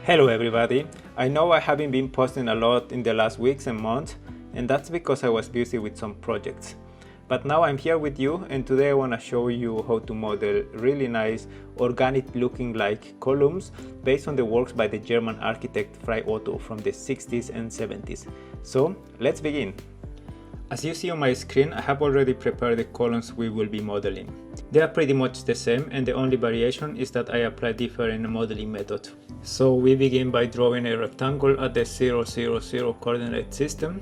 Hello everybody! I know I haven't been posting a lot in the last weeks and months, and that's because I was busy with some projects. But now I'm here with you, and today I want to show you how to model really nice organic looking like columns based on the works by the German architect Frei Otto from the 60s and 70s. So let's begin! As you see on my screen, I have already prepared the columns we will be modeling. They are pretty much the same, and the only variation is that I apply different modeling methods. So we begin by drawing a rectangle at the 0, 0, 0 coordinate system,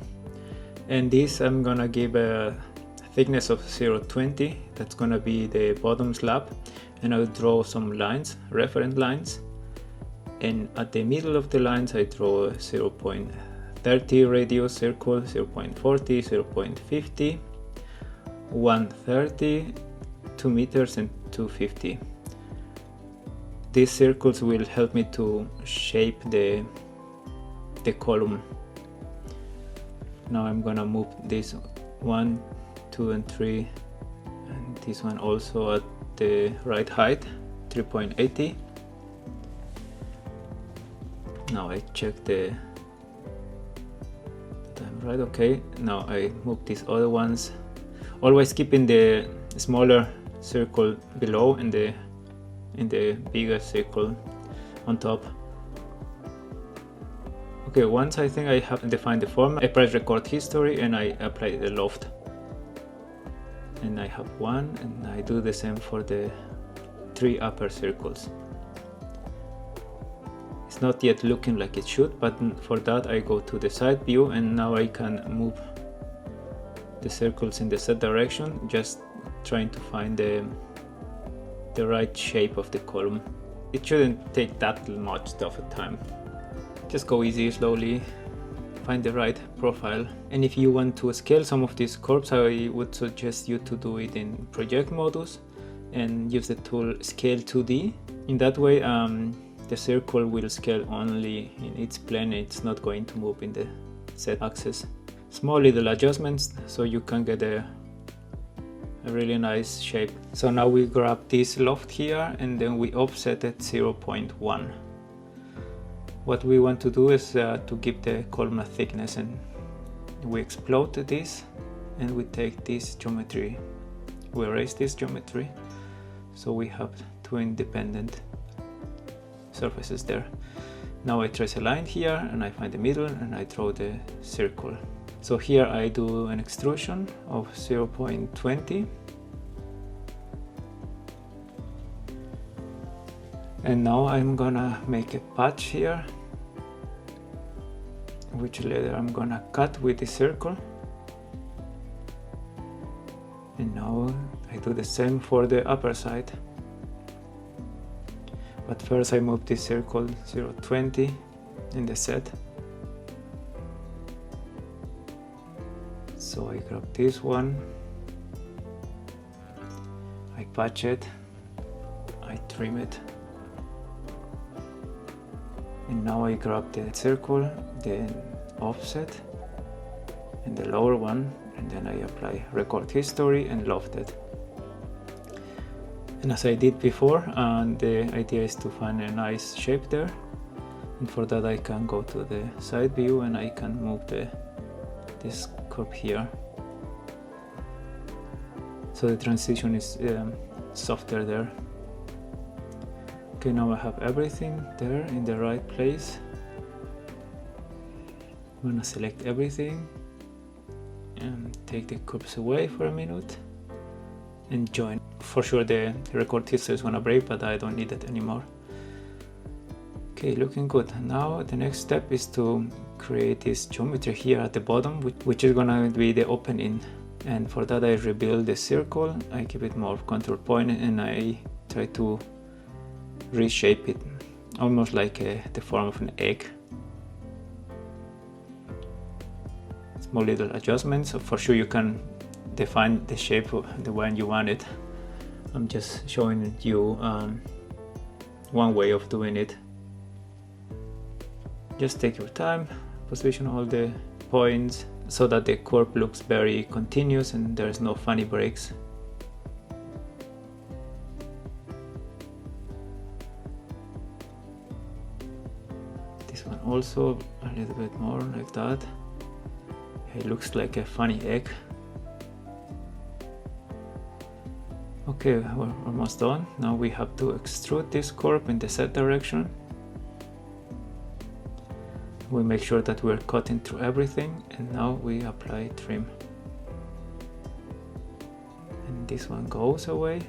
and this I'm gonna give a thickness of 0.20. That's gonna be the bottom slab, and I'll draw some lines, reference lines, and at the middle of the lines I draw a 0.30 radius circle, 0.40, 0.50, 130, 2 meters and 250. These circles will help me to shape the column. Now I'm gonna move this 1, 2 and 3, and this one also at the right height, 3.80. Now I check the time right. Okay, now I move these other ones, always keeping the smaller circle below and the bigger circle on top. Okay, once I think I have defined the form, I press record history and I apply the loft. And I have one, and I do the same for the 3 upper circles. It's not yet looking like it should, but for that I go to the side view, and now I can move the circles in the set direction, just trying to find the right shape of the column. It shouldn't take that much of a time. Just go easy, slowly, find the right profile. And if you want to scale some of these curves, I would suggest you to do it in project modus and use the tool scale 2D. In that way the circle will scale only in its plane. It's not going to move in the Z axis. Small little adjustments so you can get a really nice shape. So now we grab this loft here and then we offset it 0.1. What we want to do is to give the column a thickness, and we explode this and we take this geometry, we erase this geometry, so we have 2 independent surfaces there. Now I trace a line here and I find the middle and I draw the circle. So here I do an extrusion of 0.20, and now I'm gonna make a patch here, which later I'm gonna cut with the circle. And now I do the same for the upper side, but first I move this circle 0.20 in the set. So I grab this one, I patch it, I trim it, and now I grab the circle, then offset, and the lower one, and then I apply record history and loft it. And as I did before, the idea is to find a nice shape there, and for that I can go to the side view and I can move this curve here, so the transition is softer there. Okay, now I have everything there in the right place. I'm gonna select everything and take the curves away for a minute and join. For sure the record history is gonna break, but I don't need it anymore. Okay, looking good. Now the next step is to create this geometry here at the bottom, which is gonna be the opening. And for that I rebuild the circle, I give it more contour point, and I try to reshape it almost like the form of an egg. Small little adjustments. So for sure you can define the shape of the way you want it. I'm just showing you one way of doing it. Just take your time, position all the points so that the curve looks very continuous and there's no funny breaks. also a little bit more like that. It looks like a funny egg. Okay, we're almost done. Now we have to extrude this curve in the Z direction. We make sure that we're cutting through everything, and now we apply trim. And this one goes away,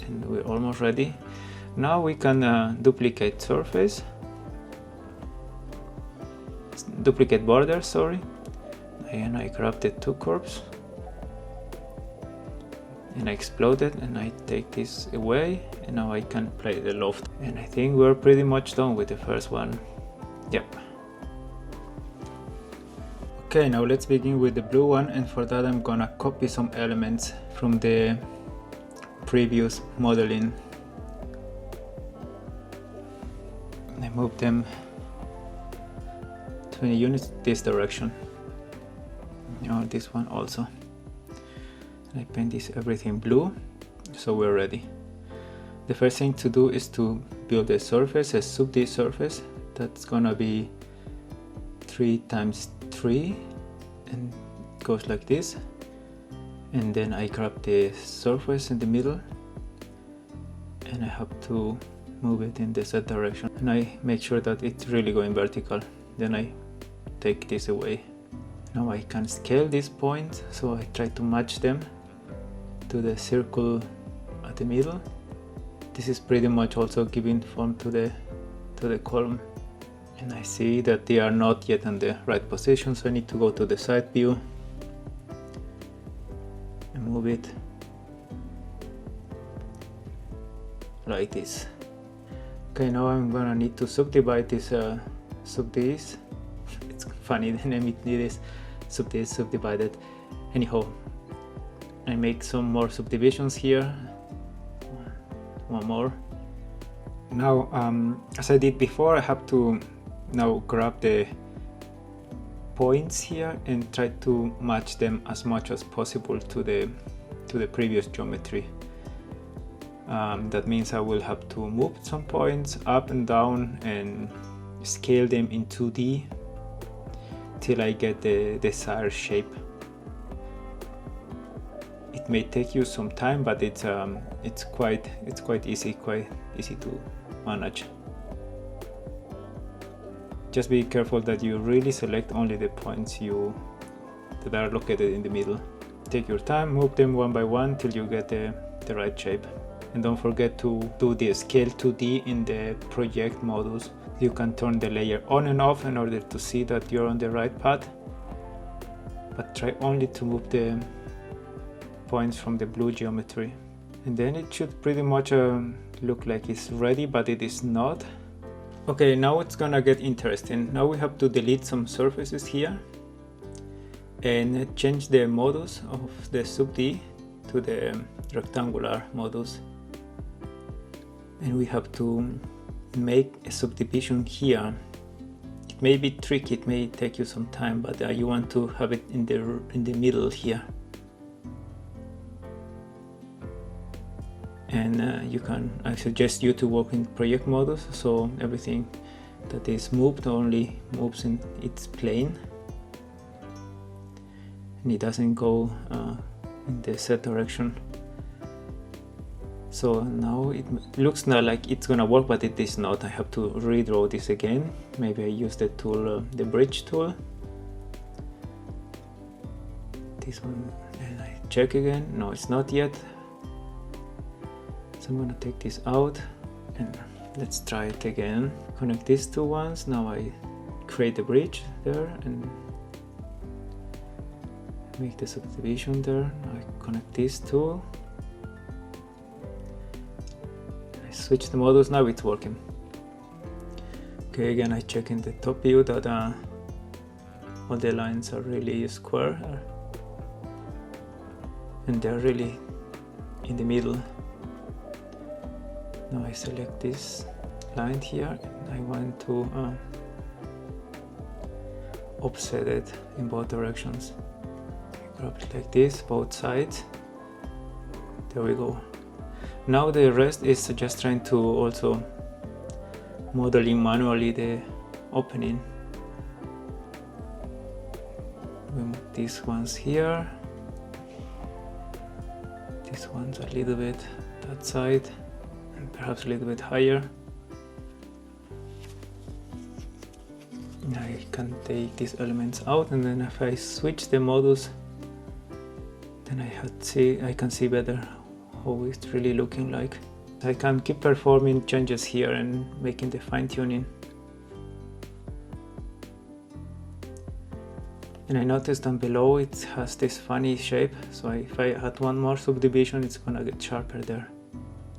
and we're almost ready. Now we can duplicate surface, duplicate border, sorry. And I grab the two curves and I explode it, and I take this away, and now I can apply the loft. And I think we're pretty much done with the first one. Yep. Okay, now let's begin with the blue one, and for that I'm gonna copy some elements from the previous modeling. I move them 20 units this direction. Now this one also. And I paint this everything blue, so we're ready. The first thing to do is to build a surface, a sub-D surface. That's gonna be 3 times 3, and it goes like this. And then I grab the surface in the middle, and I have to move it in the Z direction, and I make sure that it's really going vertical. Then I take this away. Now I can scale these points, so I try to match them to the circle at the middle. This is pretty much also giving form to the column. And I see that they are not yet in the right position, so I need to go to the side view and move it like this. Okay, now I'm gonna need to subdivide this sub-Ds. It's funny, the name it is sub-Ds subdivided. Anyhow, I make some more subdivisions here. One more. Now, as I did before, I have to now grab the points here and try to match them as much as possible to the previous geometry. That means I will have to move some points up and down and scale them in 2D till I get the desired shape. It may take you some time, but it's quite easy to manage. Just be careful that you really select only the points that are located in the middle. Take your time, move them one by one till you get the right shape. And don't forget to do the scale 2D in the project modus. You can turn the layer on and off in order to see that you're on the right path. But try only to move the points from the blue geometry. And then it should pretty much look like it's ready, but it is not. Okay, now it's gonna get interesting. Now we have to delete some surfaces here and change the modus of the sub-D to the rectangular modus. And we have to make a subdivision here. It may be tricky, it may take you some time, but you want to have it in the middle here. And I suggest you to work in project modus, so everything that is moved only moves in its plane, and it doesn't go in the Z direction. So now it looks not like it's gonna work, but it is not. I have to redraw this again. Maybe I use the tool, the bridge tool. This one, and I check again. No, it's not yet. So I'm gonna take this out and let's try it again. Connect these two ones. Now I create a bridge there and make the subdivision there. Now I connect these two. I switch the modus. Now it's working. Okay, again I check in the top view that all the lines are really square and they're really in the middle. Now I select this line here and I want to offset it in both directions. I grab it like this, both sides. There we go. Now the rest is just trying to also modeling manually opening. We move these ones here, these ones a little bit that side, and perhaps a little bit higher. Now I can take these elements out, and then if I switch the modus, then I can see better how it's really looking like. I can keep performing changes here and making the fine-tuning. And I noticed down below it has this funny shape, so if I add one more subdivision, it's gonna get sharper there.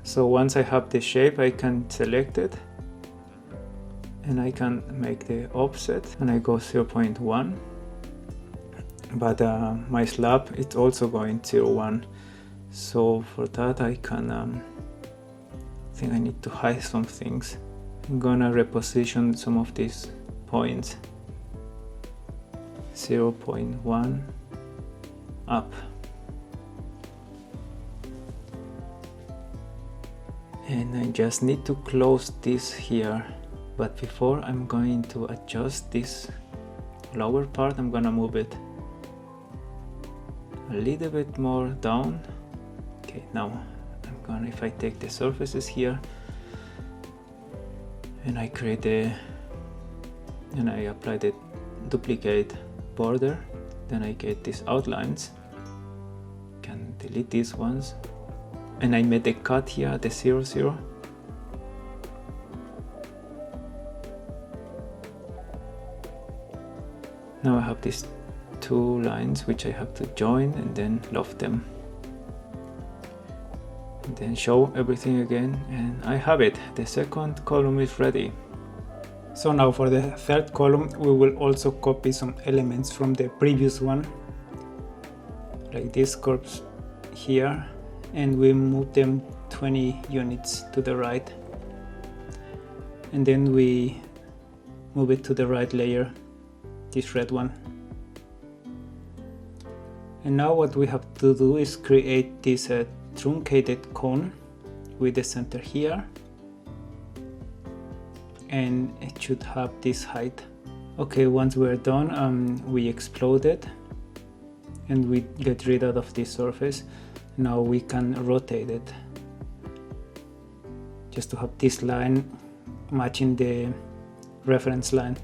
So once I have the shape, I can select it, and I can make the offset, and I go 0.1. But my slab, it's also going 0.1. So for that I can, I think I need to hide some things. I'm gonna reposition some of these points. 0.1 up. And I just need to close this here. But before, I'm going to adjust this lower part. I'm gonna move it a little bit more down. Okay, now if I take the surfaces here and I create and I apply the duplicate border, then I get these outlines. Can delete these ones, and I made a cut here at the 0, 0. Now I have these two lines which I have to join and then loft them. And then show everything again, and I have it. The second column is ready. So now for the third column, we will also copy some elements from the previous one, like this curves here, and we move them 20 units to the right, and then we move it to the right layer, this red one. And now what we have to do is create this truncated cone with the center here, and it should have this height. Okay, once we're done, we explode it and we get rid of this surface. Now we can rotate it just to have this line matching the reference line.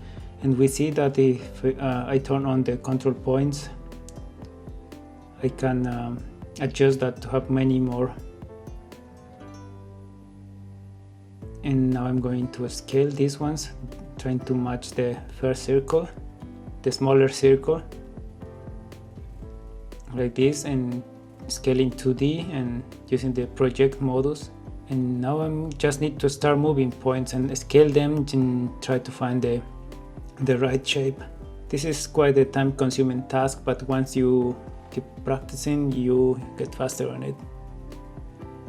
And we see that if I turn on the control points, I can adjust that to have many more. And now I'm going to scale these ones, trying to match the first circle, the smaller circle, like this, and scaling 2D and using the project modus. And now I just need to start moving points and scale them and try to find the right shape. This is quite a time-consuming task, but once you keep practicing, you get faster on it.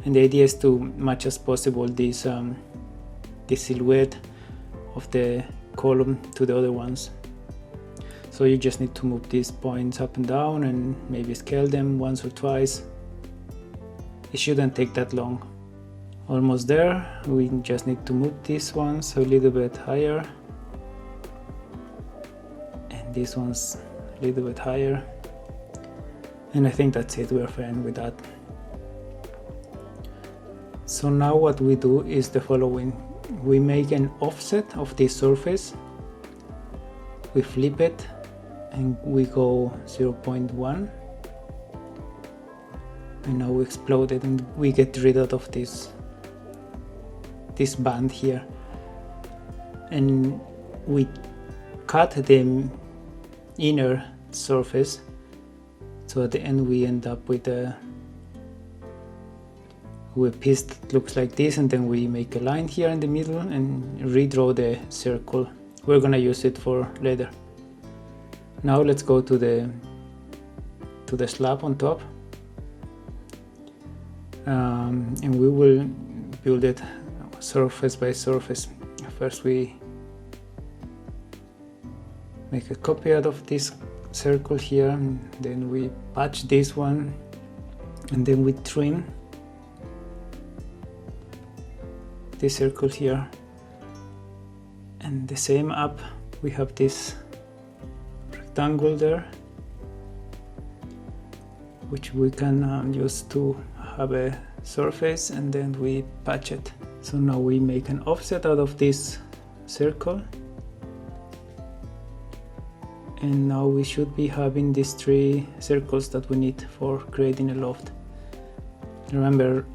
And the idea is to match as possible this the silhouette of the column to the other ones. So you just need to move these points up and down and maybe scale them once or twice. It shouldn't take that long. Almost there. We just need to move these ones a little bit higher, and these ones a little bit higher. And I think that's it, we're fine with that. So now what we do is the following. We make an offset of this surface, we flip it, and we go 0.1, and now we explode it and we get rid of this band here, and we cut the inner surface, so at the end we end up with a piece that looks like this, and then we make a line here in the middle and redraw the circle. We're gonna use it for later. Now let's go to the slab on top, and we will build it surface by surface. First we make a copy out of this circle here, and then we patch this one, and then we trim this circle here, And the same up, we have this rectangle there, which we can use to have a surface, and then we patch it. So now we make an offset out of this circle, and now we should be having these 3 circles that we need for creating a loft. Remember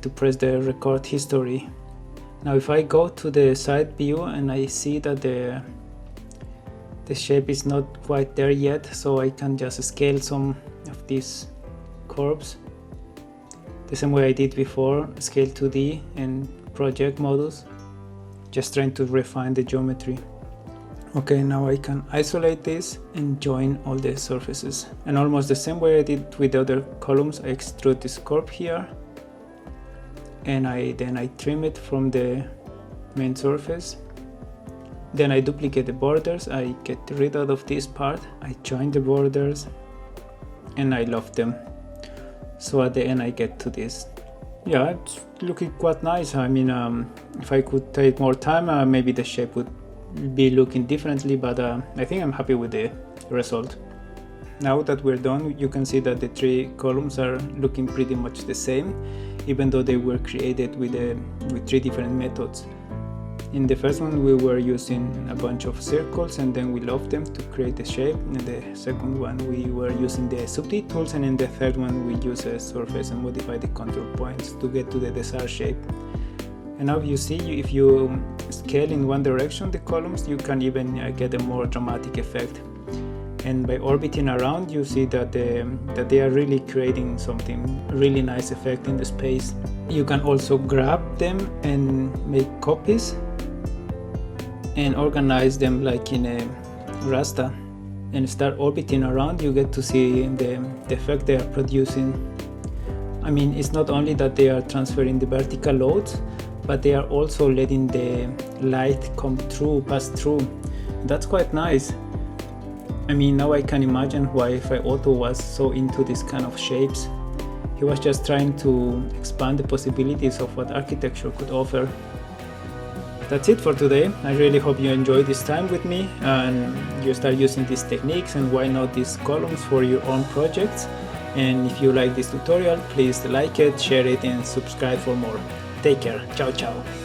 to press the record history. Now if I go to the side view and I see that the shape is not quite there yet, so I can just scale some of these curves the same way I did before, scale 2D and project modus, just trying to refine the geometry. Okay, now I can isolate this and join all the surfaces. And almost the same way I did with the other columns, I extrude this curve here, and then I trim it from the main surface. Then I duplicate the borders, I get rid of this part, I join the borders, and I loft them. So at the end I get to this. Yeah, it's looking quite nice. I mean, if I could take more time, maybe the shape would be looking differently, but I think I'm happy with the result. Now that we're done, you can see that the 3 columns are looking pretty much the same, even though they were created with 3 different methods. In the first one we were using a bunch of circles and then we loft them to create the shape. In the second one we were using the subdit tools, and in the third one we use a surface and modify the contour points to get to the desired shape. And now you see, if you scale in one direction the columns, you can even get a more dramatic effect. And by orbiting around, you see that they are really creating something really nice effect in the space. You can also grab them and make copies and organize them like in a raster and start orbiting around. You get to see the effect they are producing. I mean, it's not only that they are transferring the vertical loads, but they are also letting the light pass through. That's quite nice. I mean, now I can imagine why Frei Otto was so into this kind of shapes. He was just trying to expand the possibilities of what architecture could offer. That's it for today. I really hope you enjoyed this time with me and you start using these techniques, and why not these columns for your own projects. And if you like this tutorial, please like it, share it, and subscribe for more. Take care. Ciao, ciao.